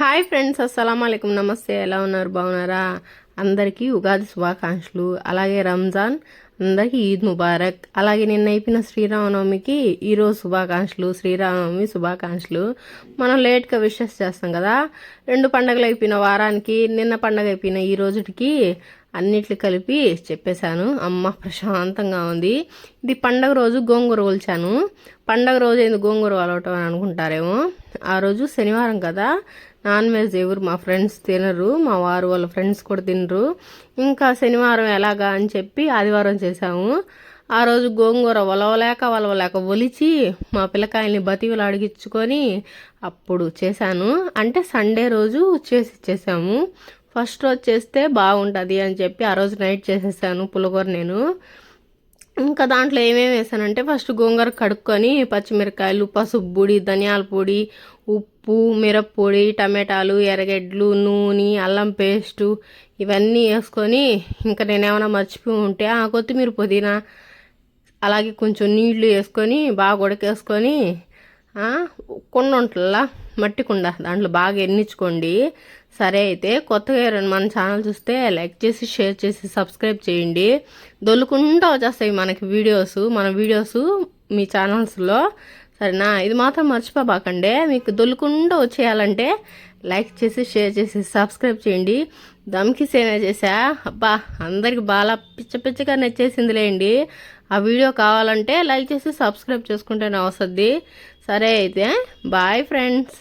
Hi friends, అస్సలాముఅలైకుం. నమస్తే. ఎలా ఉన్నారు? బాగున్నారా? అందరికీ ఉగాది శుభాకాంక్షలు. అలాగే రంజాన్ అందరికీ ఈద్ ముబారక్. అలాగే నిన్న అయిపోయిన శ్రీరామనవమికి ఈరోజు శుభాకాంక్షలు, శ్రీరామనవమి శుభాకాంక్షలు. మనం లేట్గా విషెస్ చేస్తాం కదా. 2 పండుగలు అయిపోయిన వారానికి, నిన్న పండగ అయిపోయిన ఈ రోజుకి అన్నిట్లు కలిపి చెప్పేశాను. అమ్మ ప్రశాంతంగా ఉంది. ఇది పండగ రోజు గోంగూర ఒలిచాను. పండగ రోజు ఎందుకు గోంగూర వలవటం అని అనుకుంటారేమో. ఆ రోజు శనివారం కదా, నాన్ వెజ్ ఎవరు మా ఫ్రెండ్స్ తినరు, మా వారు వాళ్ళ ఫ్రెండ్స్ కూడా తినరు. ఇంకా శనివారం ఎలాగా అని చెప్పి ఆదివారం చేశాము. ఆ రోజు గోంగూర వలవలేక ఒలిచి మా పిల్లకాయల్ని బతివులు అడిగించుకొని అప్పుడు చేశాను. అంటే సండే రోజు చేసి ఇచ్చేసాము. ఫస్ట్ రోజు చేస్తే బాగుంటుంది అని చెప్పి ఆ రోజు నైట్ చేసేసాను పులిహోర నేను. ఇంకా దాంట్లో ఏమేమి వేసానంటే, ఫస్ట్ గోంగూర కడుక్కొని పచ్చిమిరకాయలు, పసుపు పొడి, ధనియాల పొడి, ఉప్పు, మిరప్పొడి, టమాటాలు, ఎర్రగడ్డలు, నూనె, అల్లం పేస్టు ఇవన్నీ వేసుకొని, ఇంకా నేనేమైనా మర్చిపోయి ఉంటే కొత్తిమీర, పుదీనా, అలాగే కొంచెం నీళ్లు వేసుకొని బాగా ఉడకేసుకొని కుండ ఉంటుందా, మట్టి కుండ, దాంట్లో బాగా ఎన్నించుకోండి. సరే అయితే కొత్తగా ఎవరైనా మన ఛానల్ చూస్తే లైక్ చేసి, షేర్ చేసి, సబ్స్క్రైబ్ చేయండి. దొల్లుకుంటూ వచ్చేస్తాయి మనకి మన వీడియోస్ మీ ఛానల్స్లో. సరేనా? ఇది మాత్రం మర్చిపోబాకండి. మీకు దొల్లుకుంటూ వచ్చేయాలంటే లైక్ చేసి, షేర్ చేసి, సబ్స్క్రైబ్ చేయండి. దమ్కి సేనే చేసా. అబ్బా, అందరికి బాగా పిచ్చగా నచ్చేసిందిలేండి. ఆ వీడియో కావాలంటే లైక్ చేసి సబ్స్క్రైబ్ చేసుకుంటేనే వస్తుంది. సరే అయితే బాయ్ ఫ్రెండ్స్.